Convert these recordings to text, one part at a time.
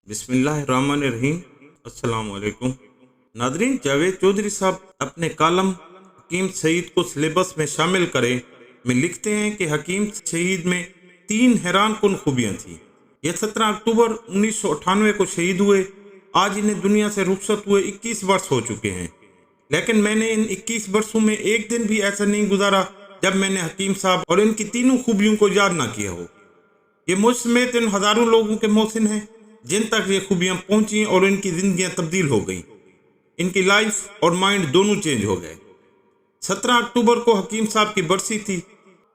बिस्मिल्लाहिर्रहमानिर्रहीम। अस्सलाम वालेकुम नादरीन। जावेद चौधरी साहब अपने कॉलम हकीम सईद को सिलेबस में शामिल करें में लिखते हैं कि हकीम सईद में 3 हैरान कुन खूबियाँ थी। ये 17 अक्टूबर 1998 को शहीद हुए। आज इन्हें दुनिया से रुखसत हुए 21 वर्ष हो चुके हैं, लेकिन मैंने इन 21 वर्षों में एक दिन भी ऐसा नहीं गुजारा जब मैंने हकीम साहब और इनकी तीनों खूबियों को याद ना किया हो। ये मुझ समेत इन हजारों लोगों के मोहसिन हैं जिन तक ये खूबियाँ पहुँची और इनकी जिंदगियाँ तब्दील हो गई। इनकी लाइफ और माइंड दोनों चेंज हो गए। 17 अक्टूबर को हकीम साहब की बरसी थी।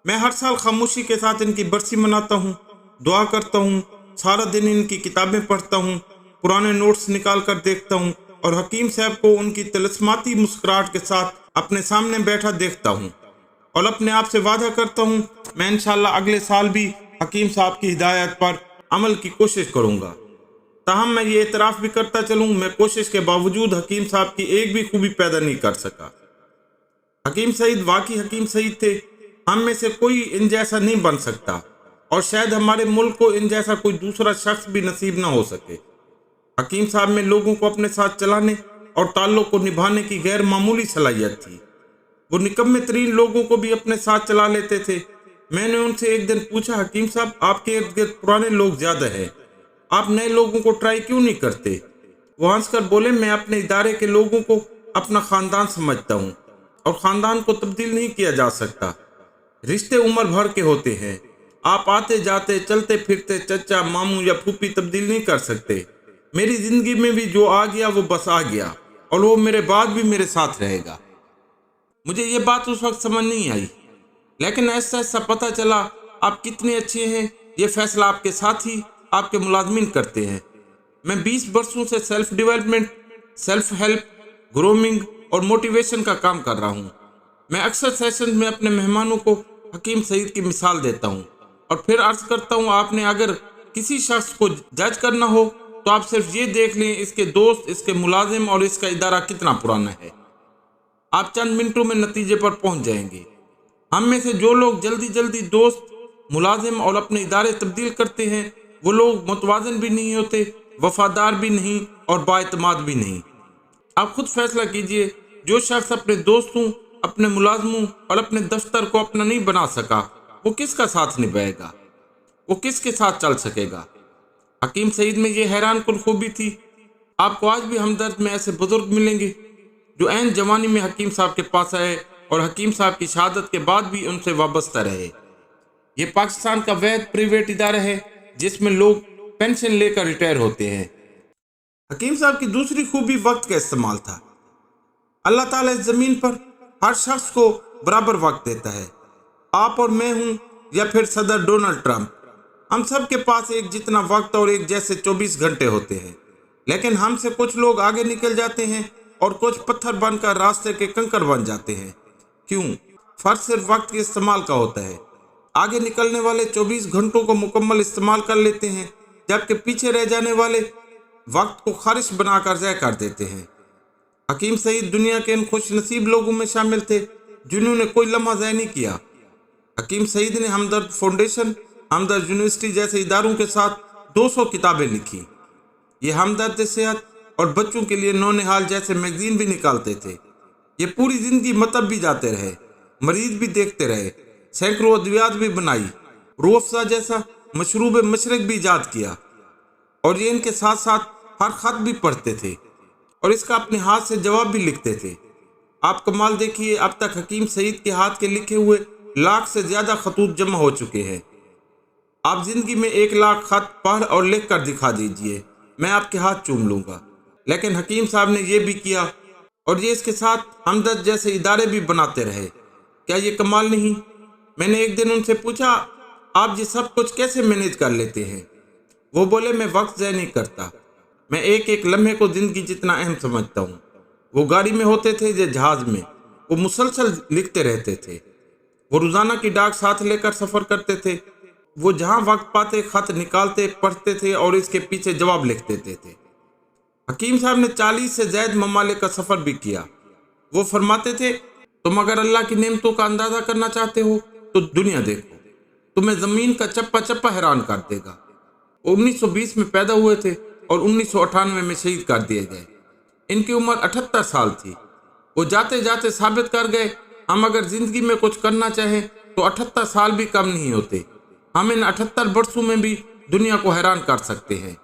मैं हर साल खामोशी के साथ इनकी बरसी मनाता हूँ, दुआ करता हूँ, सारा दिन इनकी किताबें पढ़ता हूँ, पुराने नोट्स निकाल कर देखता हूँ और हकीम साहब को उनकी तिलस्माती मुस्कुराहट के साथ अपने सामने बैठा देखता हूँ और अपने आप से वादा करता हूँ मैं इंशाल्लाह अगले साल भी हकीम साहब की हिदायत पर अमल की कोशिश करूँगा। ताहम मैं ये इतराफ़ भी करता चलूँ, मैं कोशिश के बावजूद हकीम साहब की एक भी खूबी पैदा नहीं कर सका। हकीम सईद वाकई हकीम सईद थे। हम में से कोई इन जैसा नहीं बन सकता और शायद हमारे मुल्क को इन जैसा कोई दूसरा शख्स भी नसीब ना हो सके। हकीम साहब में लोगों को अपने साथ चलाने और ताल्लुक़ को निभाने की गैर मामूली सलाहियत थी। वो निकम्मे तरीन लोगों को भी अपने साथ चला लेते थे। मैंने उनसे एक दिन पूछा, हकीम साहब आपके इर्द गिर्द पुराने लोग ज़्यादा हैं, आप नए लोगों को ट्राई क्यों नहीं करते? वो हंसकर बोले, मैं अपने इदारे के लोगों को अपना ख़ानदान समझता हूँ और ख़ानदान को तब्दील नहीं किया जा सकता। रिश्ते उम्र भर के होते हैं। आप आते जाते चलते फिरते चचा मामू या फूफी तब्दील नहीं कर सकते। मेरी ज़िंदगी में भी जो आ गया वो बस आ गया और वो मेरे बाद भी मेरे साथ रहेगा। मुझे ये बात उस वक्त समझ नहीं आई, लेकिन ऐसा ऐसा पता चला आप कितने अच्छे हैं। ये फैसला आपके साथी आपके मुलाजमीन करते हैं। मैं 20 वर्षों से self development, self help, grooming और मोटिवेशन का काम कर रहा हूँ। मैं अक्सर सेशन में अपने मेहमानों को हकीम सईद की मिसाल देता हूँ और फिर अर्ज करता हूँ, आपने अगर किसी शख्स को जज करना हो तो आप सिर्फ ये देख लें इसके दोस्त, इसके मुलाजिम और इसका इदारा कितना पुराना है। आप चंद मिनटों में नतीजे पर पहुँच जाएंगे। हम में से जो लोग जल्दी जल्दी दोस्त, मुलाजिम और अपने इदारे तब्दील करते हैं वो लोग मुतवाज़िन भी नहीं होते, वफादार भी नहीं और बाएतमाद भी नहीं। आप खुद फैसला कीजिए, जो शख्स अपने दोस्तों, अपने मुलाजमों और अपने दफ्तर को अपना नहीं बना सका वो किसका साथ निभाएगा, वो किसके साथ चल सकेगा? हकीम सईद में ये हैरान कुन खूबी थी। आपको आज भी हमदर्द में ऐसे बुजुर्ग मिलेंगे जो ऐन जवानी में हकीम साहब के पास आए और हकीम साहब की शहादत के बाद भी उनसे वाबस्ता रहे। ये पाकिस्तान का वैध प्राइवेट इदारा है जिसमें लोग पेंशन लेकर रिटायर होते हैं। हकीम साहब की दूसरी खूबी वक्त का इस्तेमाल था। अल्लाह ताला इस ज़मीन पर हर शख्स को बराबर वक्त देता है। आप और मैं हूँ या फिर सदर डोनाल्ड ट्रंप, हम सब के पास एक जितना वक्त और एक जैसे 24 घंटे होते हैं। लेकिन हमसे कुछ लोग आगे निकल जाते हैं और कुछ पत्थर बनकर रास्ते के कंकड़ बन जाते हैं। क्यों? फर्क सिर्फ वक्त के इस्तेमाल का होता है। आगे निकलने वाले 24 घंटों को मुकम्मल इस्तेमाल कर लेते हैं, जबकि पीछे रह जाने वाले वक्त को खारिश बनाकर ज़ाय कर देते हैं। हकीम सईद दुनिया के इन खुश नसीब लोगों में शामिल थे जिन्होंने कोई लम्हा ज़ाय नहीं किया। हकीम सईद ने हमदर्द फाउंडेशन, हमदर्द यूनिवर्सिटी जैसे इदारों के साथ 200 किताबें लिखी। ये हमदर्द सेहत और बच्चों के लिए नौनिहाल जैसे मैगजीन भी निकालते थे। ये पूरी ज़िंदगी मतब भी जाते रहे, मरीज भी देखते रहे, सैकड़ों अद्वियात भी बनाई, रूह अफ़ज़ा जैसा मशरूब मशरक भी ईजाद किया और ये इनके साथ साथ हर ख़त भी पढ़ते थे और इसका अपने हाथ से जवाब भी लिखते थे। आप कमाल देखिए, अब तक हकीम सईद के हाथ के लिखे हुए 1 लाख से ज़्यादा खतूत जमा हो चुके हैं। आप ज़िंदगी में 1 लाख ख़त पढ़ और लिख कर दिखा दीजिए, मैं आपके हाथ चूम लूँगा। लेकिन हकीम साहब ने ये भी किया और ये इसके साथ हमदर्द जैसे इदारे भी बनाते रहे। क्या ये कमाल नहीं? मैंने एक दिन उनसे पूछा, आप ये सब कुछ कैसे मैनेज कर लेते हैं? वो बोले, मैं वक्त ज़ाय नहीं करता, मैं एक एक लम्हे को ज़िंदगी जितना अहम समझता हूँ। वो गाड़ी में होते थे या जहाज़ में, वो मुसलसल लिखते रहते थे। वो रोज़ाना की डाक साथ लेकर सफ़र करते थे। वो जहाँ वक्त पाते ख़त निकालते, पढ़ते थे और इसके पीछे जवाब लिख देते थे। हकीम साहब ने 40 से ज़्यादा ममालिक का सफ़र भी किया। वो फरमाते थे, तुम अगर अल्लाह की नेमतों का अंदाज़ा करना चाहते हो तो दुनिया देखो, तुम्हें ज़मीन का चप्पा चप्पा हैरान कर देगा। 1920 में पैदा हुए थे, اور 1998 میں شہید کر دیے گئے۔ ان کی عمر 78 سال تھی۔ وہ جاتے جاتے ثابت کر گئے ہم اگر زندگی میں کچھ کرنا چاہیں تو 78 سال بھی کم نہیں ہوتے۔ ہم ان 78 برسوں میں بھی دنیا کو حیران کر سکتے ہیں۔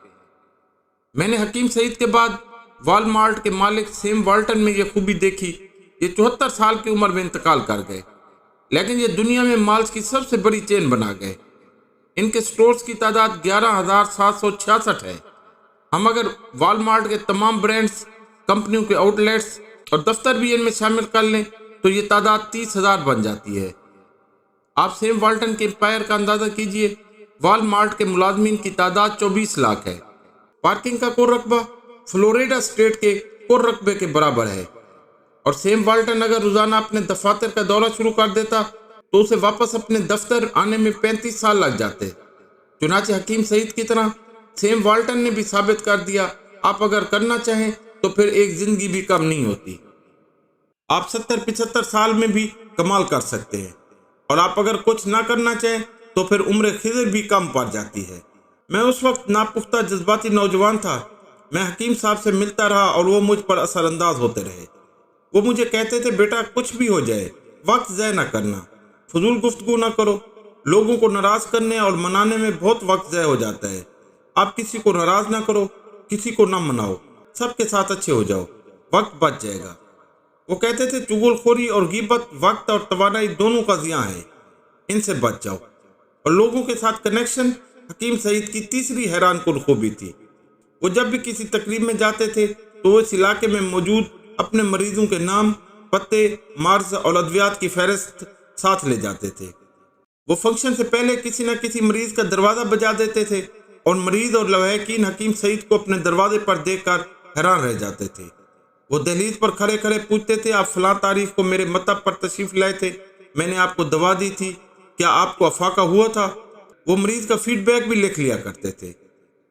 میں نے حکیم سعید کے بعد وال مارٹ کے مالک سیم والٹن میں یہ خوبی دیکھی۔ یہ 74 سال کی عمر میں انتقال کر گئے، لیکن یہ دنیا میں مالز کی سب سے بڑی چین بنا گئے۔ ان کے سٹورز کی تعداد 11,766 ہے۔ ہم اگر وال مارٹ کے تمام برانڈز، کمپنیوں کے آؤٹ لیٹس اور دفتر بھی ان میں شامل کر لیں تو یہ تعداد 30,000 بن جاتی ہے۔ آپ سیم والٹن کے امپائر کا اندازہ کیجئے۔ وال مارٹ کے ملازمین کی تعداد 24 لاکھ ہے۔ پارکنگ کا کل رقبہ فلوریڈا اسٹیٹ کے کل رقبے کے برابر ہے، اور سیم والٹن اگر روزانہ اپنے دفاتر کا دورہ شروع کر دیتا تو اسے واپس اپنے دفتر آنے میں 35 سال لگ جاتے۔ چنانچہ حکیم سعید کی طرح سیم والٹن نے بھی ثابت کر دیا آپ اگر کرنا چاہیں تو پھر ایک زندگی بھی کم نہیں ہوتی۔ آپ 70-75 سال میں بھی کمال کر سکتے ہیں، اور آپ اگر کچھ نہ کرنا چاہیں تو پھر عمر خضر بھی کم پڑ جاتی ہے۔ میں اس وقت ناپختہ جذباتی نوجوان تھا۔ میں حکیم صاحب سے ملتا رہا اور وہ مجھ پر اثر انداز ہوتے رہے۔ وہ مجھے کہتے تھے بیٹا کچھ بھی ہو جائے وقت ضائع نہ کرنا، فضول گفتگو نہ کرو، لوگوں کو ناراض کرنے اور منانے میں بہت وقت ضائع ہو جاتا ہے۔ آپ کسی کو ناراض نہ کرو، کسی کو نہ مناؤ، سب کے ساتھ اچھے ہو جاؤ، وقت بچ جائے گا۔ وہ کہتے تھے چغل خوری اور غیبت وقت اور توانائی دونوں کا ضیاع ہے، ان سے بچ جاؤ۔ اور لوگوں کے ساتھ کنیکشن حکیم سعید کی تیسری حیران کن خوبی تھی۔ وہ جب بھی کسی تقریب میں جاتے تھے تو وہ اس علاقے میں موجود اپنے مریضوں کے نام، پتے، مرض اور ادویات کی فہرست ساتھ لے جاتے تھے۔ وہ فنکشن سے پہلے کسی نہ کسی مریض کا دروازہ بجا دیتے تھے، اور مریض اور لواحقین حکیم سعید کو اپنے دروازے پر دیکھ کر حیران رہ جاتے تھے۔ وہ دہلیز پر کھڑے کھڑے پوچھتے تھے آپ فلاں تاریخ کو میرے مطب پر تشریف لائے تھے، میں نے آپ کو دوا دی تھی، کیا آپ کو افاقہ ہوا تھا؟ وہ مریض کا فیڈ بیک بھی لکھ لیا کرتے تھے۔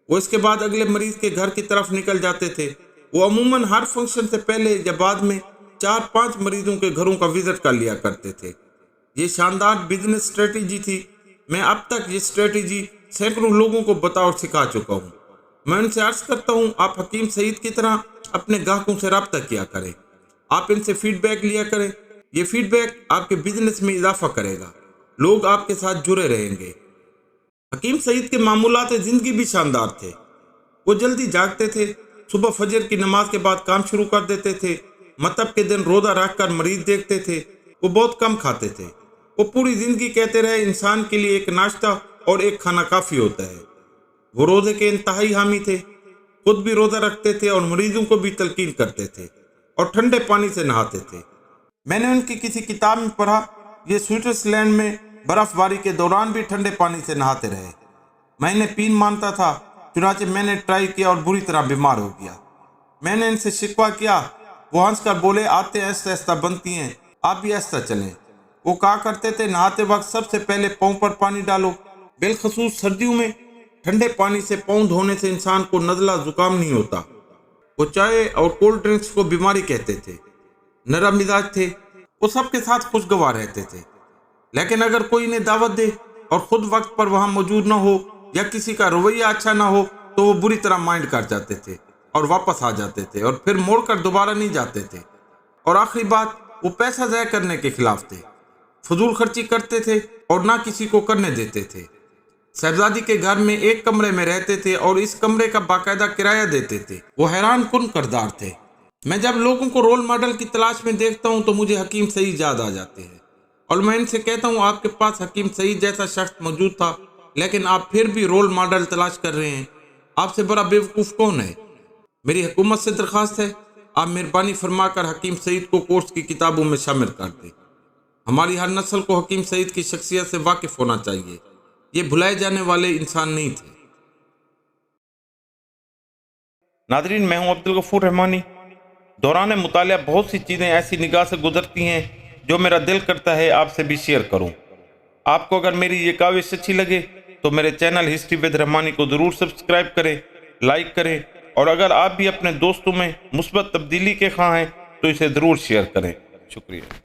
وہ اس کے بعد اگلے مریض کے گھر کی طرف نکل جاتے تھے۔ وہ عموماً ہر فنکشن سے پہلے یا بعد میں 4-5 مریضوں کے گھروں کا وزٹ کر لیا کرتے تھے۔ یہ شاندار بزنس اسٹریٹجی تھی۔ میں اب تک یہ اسٹریٹجی سینکڑوں لوگوں کو بتا اور سکھا چکا ہوں۔ میں ان سے عرض کرتا ہوں آپ حکیم سعید کی طرح اپنے گاہکوں سے رابطہ کیا کریں، آپ ان سے فیڈ بیک لیا کریں۔ یہ فیڈ بیک آپ کے بزنس میں اضافہ کرے گا، لوگ آپ کے ساتھ جڑے رہیں گے۔ حکیم سعید کے معمولات زندگی بھی شاندار تھے۔ وہ جلدی جاگتے تھے، صبح فجر کی نماز کے بعد کام شروع کر دیتے تھے، مطلب کے دن روزہ رکھ کر مریض دیکھتے تھے۔ وہ بہت کم کھاتے تھے۔ وہ پوری زندگی کہتے رہے انسان کے لیے ایک ناشتہ اور ایک کھانا کافی ہوتا ہے۔ وہ روزے کے انتہائی حامی تھے، خود بھی روزہ رکھتے تھے اور مریضوں کو بھی تلقین کرتے تھے، اور ٹھنڈے پانی سے نہاتے تھے۔ میں نے ان کی کسی کتاب میں پڑھا یہ سوئٹزرلینڈ میں برف باری کے دوران بھی ٹھنڈے پانی سے نہاتے رہے۔ میں انہیں پین مانتا تھا، چنانچہ میں نے ٹرائی کیا اور بری طرح بیمار ہو گیا۔ میں نے ان سے شکوہ کیا، وہ ہنس کر بولے عادتیں ایسا ایسا بنتی ہیں، آپ بھی ایسا چلیں۔ وہ کہا کرتے تھے نہاتے وقت سب سے پہلے پاؤں پر پانی ڈالو، بالخصوص سردیوں میں ٹھنڈے پانی سے پاؤں دھونے سے انسان کو نزلہ زکام نہیں ہوتا۔ وہ چائے اور کولڈ ڈرنکس کو بیماری کہتے تھے، نرم مزاج تھے، وہ سب کے ساتھ خوشگوار رہتے تھے۔ لیکن اگر کوئی انہیں دعوت دے اور خود وقت پر وہاں موجود نہ ہو یا کسی کا رویہ اچھا نہ ہو تو وہ بری طرح مائنڈ کر جاتے تھے اور واپس آ جاتے تھے، اور پھر موڑ کر دوبارہ نہیں جاتے تھے۔ اور آخری بات، وہ پیسہ ضائع کرنے کے خلاف تھے، فضول خرچی کرتے تھے اور نہ کسی کو کرنے دیتے تھے۔ صاحبزادی کے گھر میں ایک کمرے میں رہتے تھے اور اس کمرے کا باقاعدہ کرایہ دیتے تھے۔ وہ حیران کن کردار تھے۔ میں جب لوگوں کو رول ماڈل کی تلاش میں دیکھتا ہوں تو مجھے حکیم سعید یاد آ جاتے ہیں، اور میں ان سے کہتا ہوں آپ کے پاس حکیم سعید جیسا شخص موجود تھا، لیکن آپ پھر بھی رول ماڈل تلاش کر رہے ہیں۔ آپ سے بڑا بیوقوف کون ہے؟ میری حکومت سے درخواست ہے آپ مہربانی فرما کر حکیم سعید کو کورس کی کتابوں میں شامل کر دیں۔ ہماری ہر نسل کو حکیم سعید کی شخصیت سے واقف ہونا چاہیے۔ یہ بھلائے جانے والے انسان نہیں تھے۔ ناظرین، میں ہوں عبدالغفور رحمانی۔ دوران مطالعہ بہت سی چیزیں ایسی نگاہ سے گزرتی ہیں جو میرا دل کرتا ہے آپ سے بھی شیئر کروں۔ آپ کو اگر میری یہ کاوش اچھی لگے تو میرے چینل ہسٹری ود رحمانی کو ضرور سبسکرائب کریں، لائک کریں، اور اگر آپ بھی اپنے دوستوں میں مثبت تبدیلی کے خواہاں ہیں تو اسے ضرور شیئر کریں۔ شکریہ۔